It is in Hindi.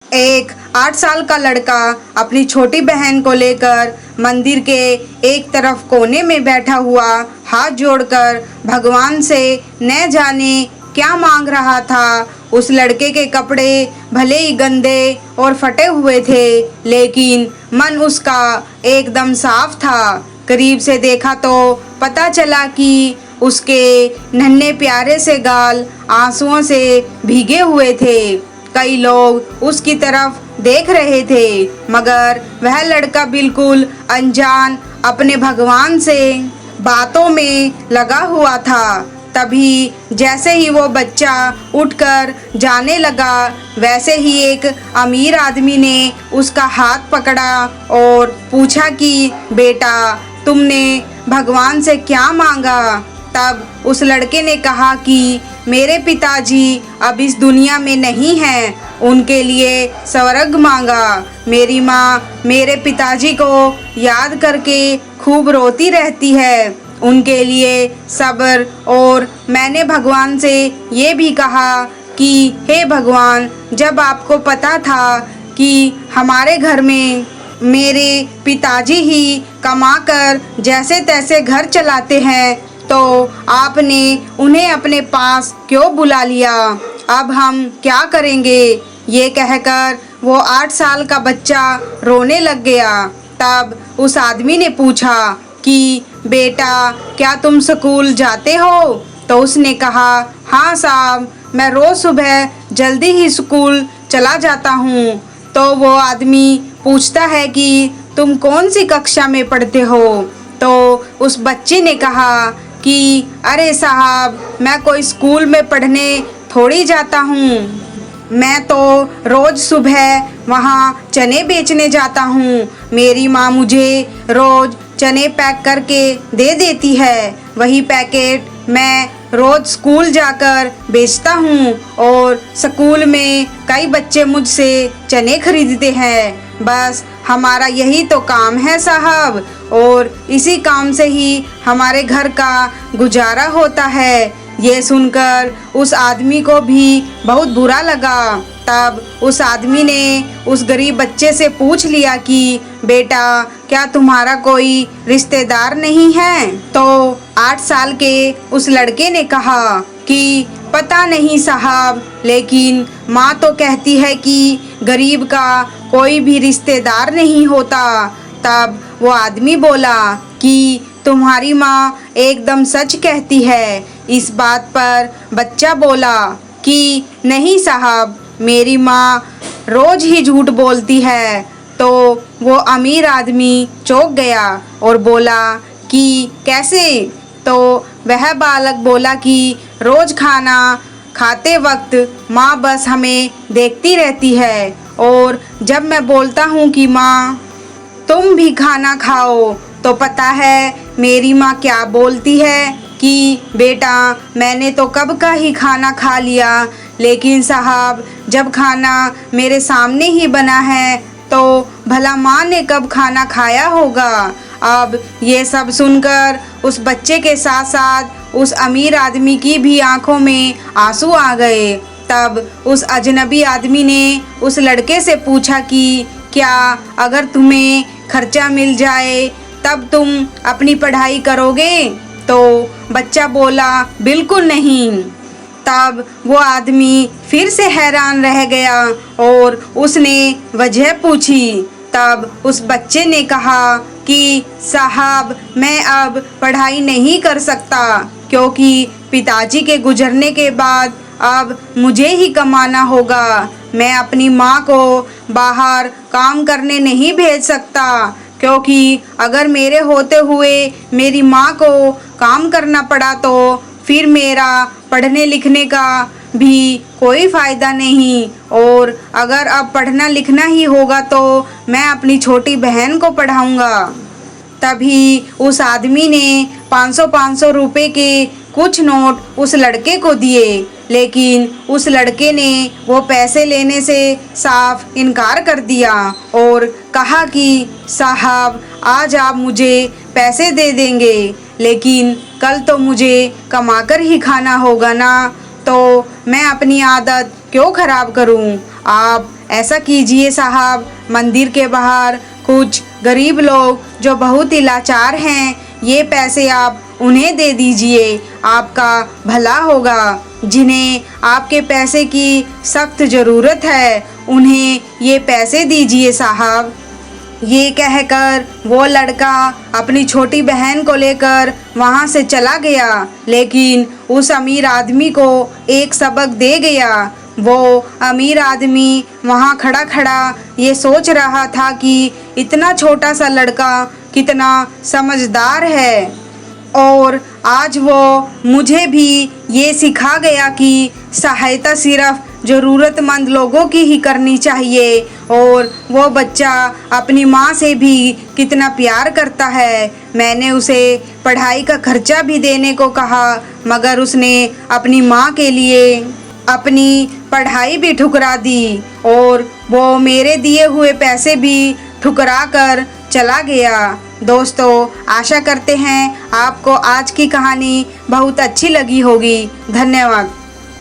एक 8 साल का लड़का अपनी छोटी बहन को लेकर मंदिर के एक तरफ कोने में बैठा हुआ हाथ जोड़कर भगवान से न जाने क्या मांग रहा था। उस लड़के के कपड़े भले ही गंदे और फटे हुए थे, लेकिन मन उसका एकदम साफ था। करीब से देखा तो पता चला कि उसके नन्हे प्यारे से गाल आंसुओं से भीगे हुए थे। कई लोग उसकी तरफ देख रहे थे, मगर वह लड़का बिल्कुल अनजान अपने भगवान से बातों में लगा हुआ था। तभी जैसे ही वो बच्चा उठकर जाने लगा, वैसे ही एक अमीर आदमी ने उसका हाथ पकड़ा और पूछा कि बेटा, तुमने भगवान से क्या मांगा? तब उस लड़के ने कहा कि मेरे पिताजी अब इस दुनिया में नहीं हैं, उनके लिए स्वर्ग मांगा। मेरी माँ मेरे पिताजी को याद करके खूब रोती रहती है, उनके लिए सब्र। और मैंने भगवान से ये भी कहा कि हे भगवान, जब आपको पता था कि हमारे घर में मेरे पिताजी ही कमाकर जैसे तैसे घर चलाते हैं, तो आपने उन्हें अपने पास क्यों बुला लिया? अब हम क्या करेंगे? ये कहकर वो 8 साल का बच्चा रोने लग गया। तब उस आदमी ने पूछा कि बेटा, क्या तुम स्कूल जाते हो? तो उसने कहा, हाँ साहब, मैं रोज़ सुबह जल्दी ही स्कूल चला जाता हूँ। तो वो आदमी पूछता है कि तुम कौन सी कक्षा में पढ़ते हो? तो उस बच्चे ने कहा कि अरे साहब, मैं कोई स्कूल में पढ़ने थोड़ी जाता हूँ, मैं तो रोज़ सुबह वहाँ चने बेचने जाता हूँ। मेरी माँ मुझे रोज़ चने पैक करके दे देती है, वही पैकेट मैं रोज़ स्कूल जाकर बेचता हूँ और स्कूल में कई बच्चे मुझसे चने खरीदते हैं। बस हमारा यही तो काम है साहब, और इसी काम से ही हमारे घर का गुजारा होता है। ये सुनकर उस आदमी को भी बहुत बुरा लगा। तब उस आदमी ने उस गरीब बच्चे से पूछ लिया कि बेटा, क्या तुम्हारा कोई रिश्तेदार नहीं है? तो 8 साल के उस लड़के ने कहा कि पता नहीं साहब, लेकिन माँ तो कहती है कि गरीब का कोई भी रिश्तेदार नहीं होता। तब वो आदमी बोला कि तुम्हारी माँ एकदम सच कहती है। इस बात पर बच्चा बोला कि नहीं साहब, मेरी माँ रोज़ ही झूठ बोलती है। तो वो अमीर आदमी चौंक गया और बोला कि कैसे? तो वह बालक बोला कि रोज़ खाना खाते वक्त माँ बस हमें देखती रहती है, और जब मैं बोलता हूँ कि माँ तुम भी खाना खाओ, तो पता है मेरी माँ क्या बोलती है कि बेटा, मैंने तो कब का ही खाना खा लिया, लेकिन साहब जब खाना मेरे सामने ही बना है तो भला माँ ने कब खाना खाया होगा। अब ये सब सुनकर उस बच्चे के साथ साथ उस अमीर आदमी की भी आंखों में आंसू आ गए। तब उस अजनबी आदमी ने उस लड़के से पूछा कि क्या अगर तुम्हें खर्चा मिल जाए तब तुम अपनी पढ़ाई करोगे? तो बच्चा बोला बिल्कुल नहीं। तब वो आदमी फिर से हैरान रह गया और उसने वजह पूछी। तब उस बच्चे ने कहा कि साहब, मैं अब पढ़ाई नहीं कर सकता, क्योंकि पिताजी के गुजरने के बाद अब मुझे ही कमाना होगा। मैं अपनी माँ को बाहर काम करने नहीं भेज सकता, क्योंकि अगर मेरे होते हुए मेरी माँ को काम करना पड़ा तो फिर मेरा पढ़ने लिखने का भी कोई फ़ायदा नहीं। और अगर अब पढ़ना लिखना ही होगा तो मैं अपनी छोटी बहन को पढ़ाऊँगा। तभी उस आदमी ने 500-500 रुपए के कुछ नोट उस लड़के को दिए, लेकिन उस लड़के ने वो पैसे लेने से साफ इनकार कर दिया और कहा कि साहब, आज आप मुझे पैसे दे देंगे, लेकिन कल तो मुझे कमाकर ही खाना होगा ना, तो मैं अपनी आदत क्यों ख़राब करूं? आप ऐसा कीजिए साहब, मंदिर के बाहर कुछ गरीब लोग जो बहुत ही लाचार हैं, ये पैसे आप उन्हें दे दीजिए, आपका भला होगा। जिन्हें आपके पैसे की सख्त ज़रूरत है, उन्हें ये पैसे दीजिए साहब। ये कहकर वो लड़का अपनी छोटी बहन को लेकर वहाँ से चला गया, लेकिन उस अमीर आदमी को एक सबक दे गया। वो अमीर आदमी वहाँ खड़ा खड़ा ये सोच रहा था कि इतना छोटा सा लड़का कितना समझदार है, और आज वो मुझे भी ये सिखा गया कि सहायता सिर्फ ज़रूरतमंद लोगों की ही करनी चाहिए। और वो बच्चा अपनी माँ से भी कितना प्यार करता है। मैंने उसे पढ़ाई का खर्चा भी देने को कहा, मगर उसने अपनी माँ के लिए अपनी पढ़ाई भी ठुकरा दी, और वो मेरे दिए हुए पैसे भी ठुकरा कर चला गया। दोस्तों, आशा करते हैं आपको आज की कहानी बहुत अच्छी लगी होगी। धन्यवाद।